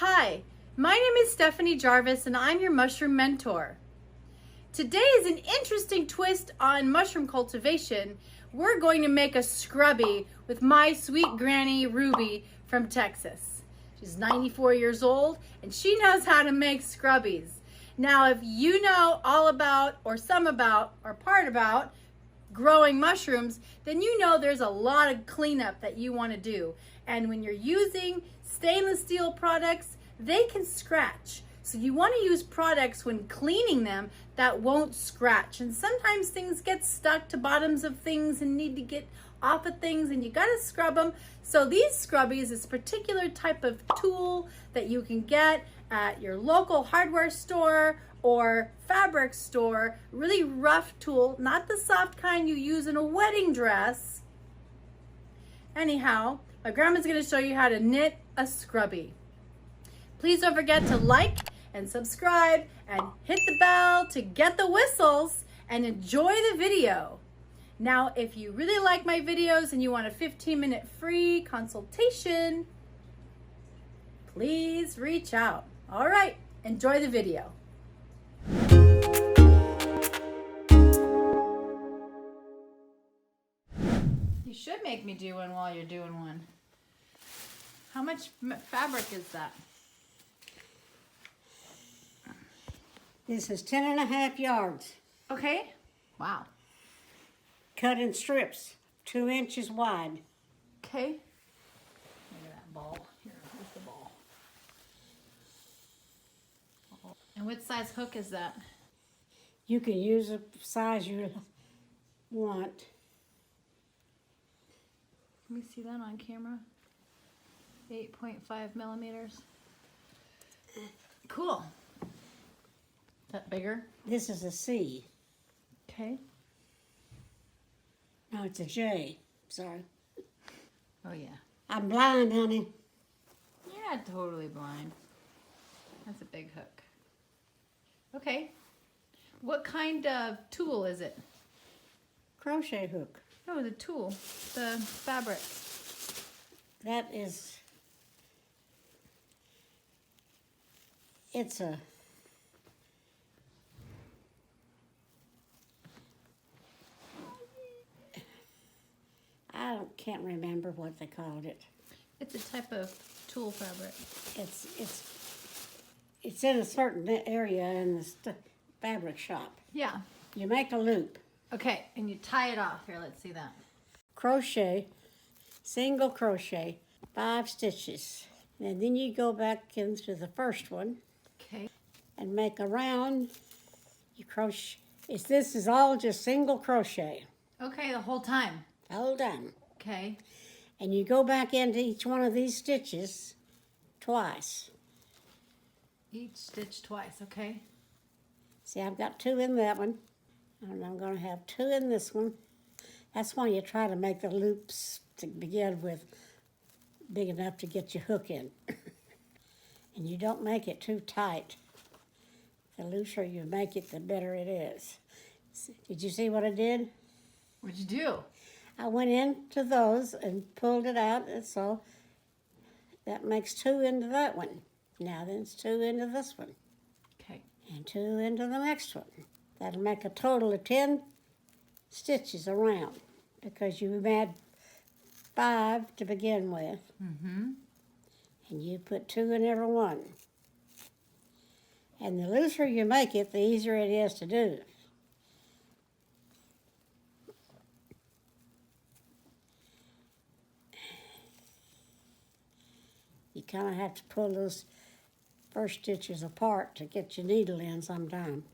Hi, my name is Stephanie Jarvis and I'm your mushroom mentor. Today is an interesting twist on mushroom cultivation. We're going to make a scrubby with my sweet granny Ruby from Texas. She's 94 years old and she knows how to make scrubbies. Now, if you know all about or some about or part about growing mushrooms, then you know there's a lot of cleanup that you want to do. And when you're using stainless steel products, they can scratch. So you want to use products when cleaning them that won't scratch. And sometimes things get stuck to bottoms of things and need to get off of things and you got to scrub them. So these scrubbies is a particular type of tool that you can get at your local hardware store or fabric store. Really rough tool, not the soft kind you use in a wedding dress. Anyhow, my grandma's going to show you how to knit a scrubby. Please don't forget to like and subscribe and hit the bell to get the whistles and enjoy the video. Now, if you really like my videos and you want a 15-minute free consultation, please reach out. All right, enjoy the video. You should make me do one while you're doing one. How much fabric is that? This is 10.5 yards. Okay. Wow. Cut in strips, 2 inches wide. Okay. Look at that ball. Here's the ball. And what size hook is that? You can use the size you want. Let me see that on camera. 8.5 millimeters. Cool. Is that bigger? This is a C. Okay. No, it's a J. Sorry. Oh yeah. I'm blind, honey. You're not totally blind. That's a big hook. Okay. What kind of tool is it? Crochet hook. No, the tool. The fabric. That is, it's a, can't remember what they called it. It's a type of tool fabric. It's in a certain area in the fabric shop. Yeah. You make a loop. Okay, and you tie it off. Here, let's see that. Crochet, single crochet, 5 stitches. And then you go back into the first one. Okay. And make a round. You crochet. This is all just single crochet. Okay, the whole time. Hold on. Okay. And you go back into each one of these stitches twice. Each stitch twice, okay. See, I've got 2 in that one. And I'm going to have 2 in this one. That's why you try to make the loops to begin with big enough to get your hook in. And you don't make it too tight. The looser you make it, the better it is. Did you see what I did? What'd you do? I went into those and pulled it out, and so that makes 2 into that one. Now then it's 2 into this one. Okay. And 2 into the next one. That'll make a total of 10 stitches around because you had 5 to begin with. Mm-hmm. And you put 2 in every one. And the looser you make it, the easier it is to do. You kind of have to pull those first stitches apart to get your needle in sometime.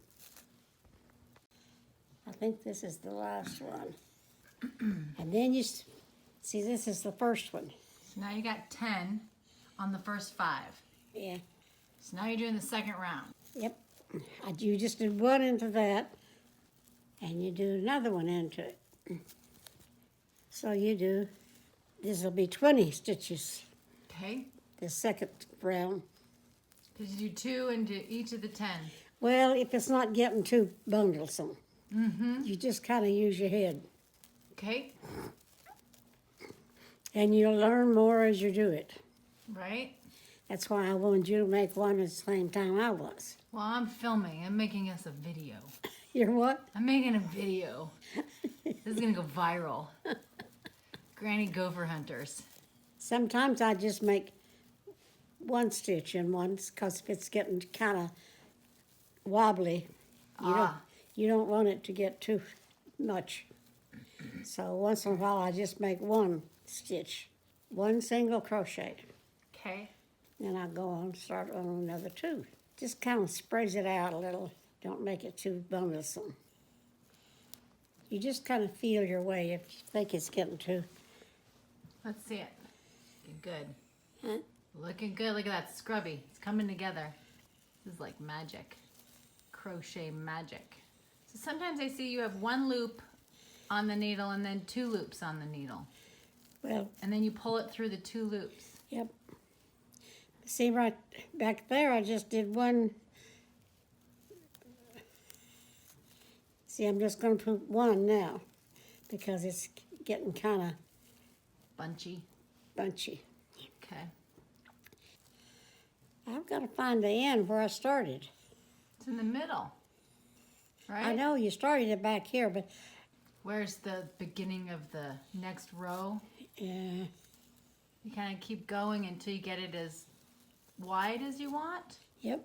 I think this is the last one. And then you see, this is the first one. So now you got 10 on the first 5. Yeah. So now you're doing the second round. Yep. You just did 1 into that, and you do another one into it. So you do, this will be 20 stitches, Okay. the second round. Because you do 2 into each of the 10. Well, if it's not getting too bundlesome, you just kind of use your head. Okay. And you'll learn more as you do it. Right. That's why I wanted you to make one at the same time I was. Well, I'm filming. I'm making us a video. You're what? I'm making a video. This is going to go viral. Granny Gopher Hunters. Sometimes I just make one stitch in one because if it's getting kind of wobbly, you don't want it to get too much. So once in a while I just make one stitch, one single crochet. Okay. Then I go on and start on another two. Just kind of spreads it out a little. Don't make it too bundlesome. You just kind of feel your way if you think it's getting too. Let's see it. Looking good. Huh? Looking good. Look at that scrubby. It's coming together. This is like magic. Crochet magic. So sometimes I see you have one loop on the needle and then two loops on the needle. Well, And then you pull it through the two loops. yep. See right back there, I just did one. See, I'm just going to put one now because it's getting kind of Bunchy. bunchy. Okay. I've got to find the end where I started. It's in the middle. Right? I know you started it back here, but Where's the beginning of the next row? you kind of keep going until you get it as wide as you want? yep.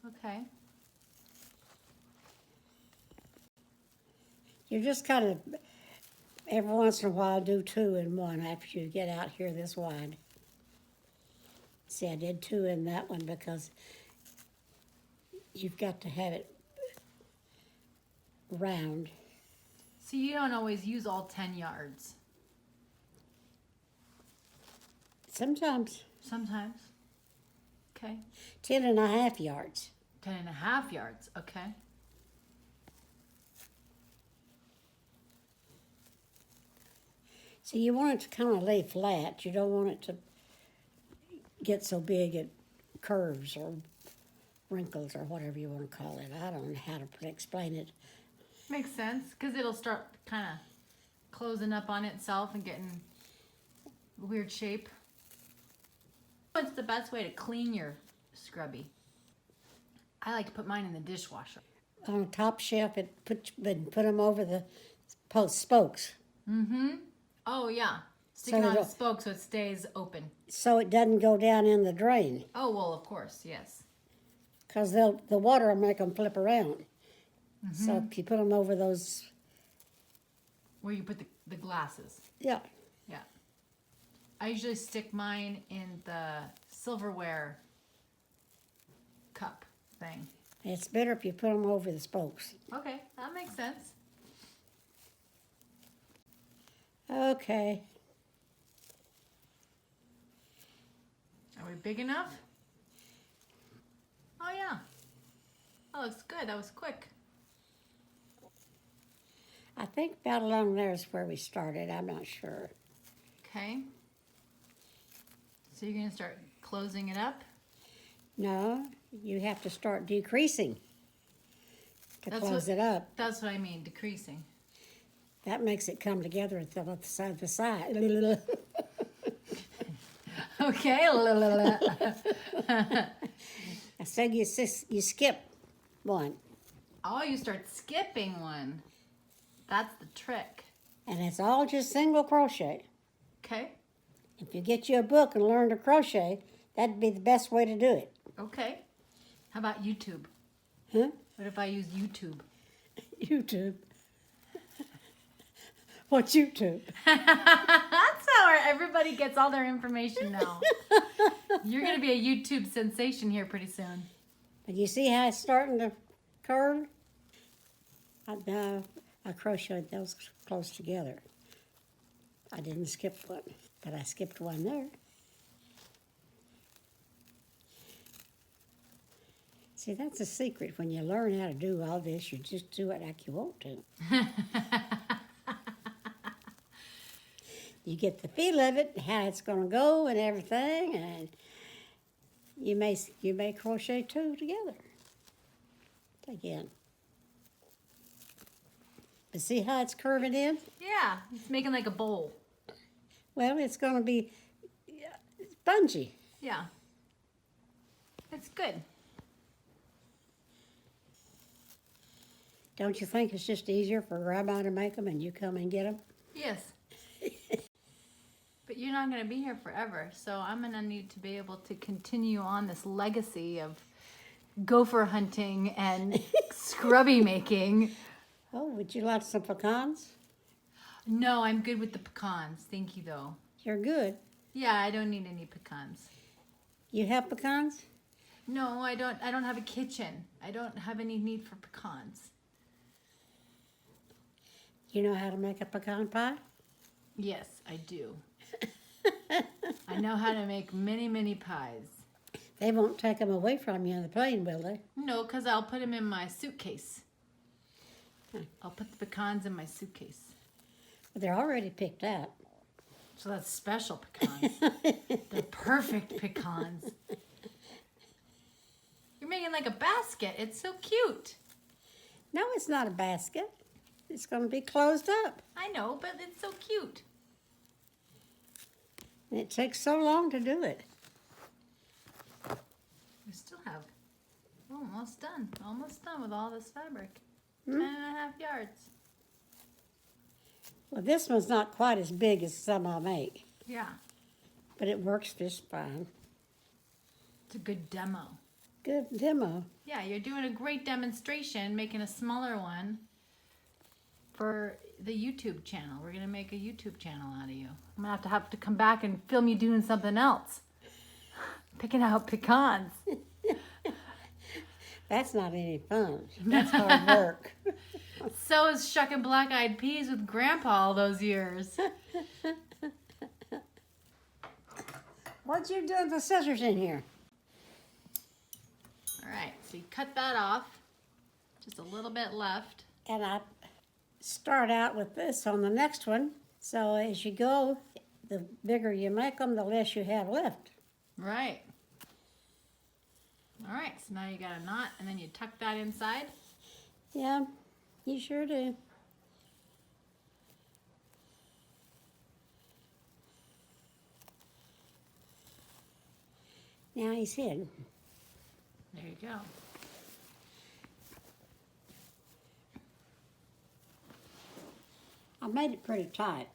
Okay. You just kind of, every once in a while, do two in one after you get out here this wide. See, I did two in that one because you've got to have it round. So you don't always use all 10 yards. Sometimes Sometimes. Okay. 10.5 yards. 10.5 yards. Okay. See, you want it to kind of lay flat. You don't want it to get so big it curves or wrinkles or whatever you want to call it. I don't know how to explain it. Makes sense, because it'll start kind of closing up on itself and getting a weird shape. What's the best way to clean your scrubby? I like to put mine in the dishwasher. On the top shelf, put them over the spokes. Mm-hmm. Oh, yeah. Stick So it on the it'll- spoke so it stays open. So it doesn't go down in the drain. Oh, well, of course, yes. Because the water will make them flip around. So if you put them over those, Where you put the glasses. yeah. Yeah. I usually stick mine in the silverware cup thing. It's better if you put them over the spokes. Okay, that makes sense. Okay. Are we big enough? Oh, yeah. That looks good. That was quick. I think about along there is where we started. I'm not sure. Okay. So you're going to start closing it up? No, you have to start decreasing to That's close what- it up. That's what I mean, decreasing. That makes it come together at the side to side. Okay. So you skip one, Oh, you start skipping one. That's the trick. and it's all just single crochet. Okay. If you get you a book and learn to crochet, that'd be the best way to do it. Okay. How about YouTube? Huh? What if I use YouTube? YouTube. What's YouTube? That's how everybody gets all their information now. You're going to be a YouTube sensation here pretty soon. But you see how it's starting to curve? I crocheted those close together. I didn't skip one, but I skipped one there. See, that's a secret. When you learn how to do all this, you just do it like you want to. You get the feel of it, how it's going to go and everything, and you may crochet two together. Again. But see how it's curving in? Yeah, it's making like a bowl. Well, it's going to be spongy. Yeah. It's good. Don't you think it's just easier for Grandma to make them and you come and get them? Yes. But you're not going to be here forever, so I'm going to need to be able to continue on this legacy of gopher hunting and scrubby making. Oh, would you like some pecans? No, I'm good with the pecans. Thank you, though. You're good. Yeah, I don't need any pecans. You have pecans? No, I don't have a kitchen. I don't have any need for pecans. You know how to make a pecan pie? Yes, I do. I know how to make many, many pies. They won't take them away from you on the plane, will they? No, because I'll put them in my suitcase. I'll put the pecans in my suitcase. They're already picked out. So that's special pecans. They're perfect pecans. You're making like a basket. It's so cute. No, it's not a basket. It's going to be closed up. I know, but it's so cute. And it takes so long to do it. We still have almost done. Almost done with all this fabric. 10.5 yards. Well, this one's not quite as big as some I make, Yeah. but it works just fine. It's a good demo. Good demo. Yeah, you're doing a great demonstration, making a smaller one for the YouTube channel. We're gonna make a YouTube channel out of you. I'm gonna have to come back and film you doing something else. Picking out pecans. That's not any fun. That's hard work. So is shucking black-eyed peas with Grandpa all those years. What'd you do with the scissors in here? All right, so you cut that off. Just a little bit left. And I start out with this on the next one. So as you go, the bigger you make them, the less you have left. Right. All right, so now you got a knot, and then you tuck that inside. Yeah, you sure do. Now he's hidden. There you go. I made it pretty tight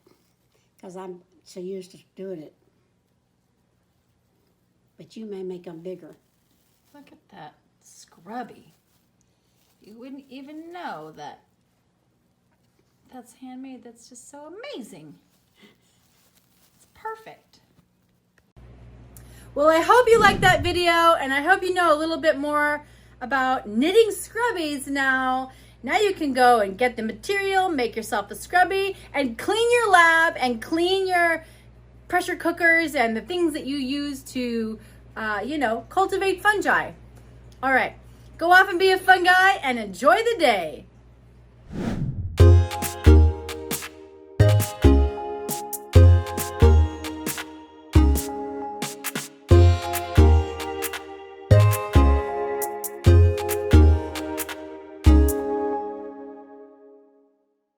because I'm so used to doing it. But you may make them bigger. Look at that scrubby. You wouldn't even know that that's handmade. That's just so amazing. It's perfect. Well, I hope you liked that video, and I hope you know a little bit more about knitting scrubbies now. Now you can go and get the material, make yourself a scrubby, and clean your lab and clean your pressure cookers and the things that you use to, cultivate fungi. All right, go off and be a fungi and enjoy the day.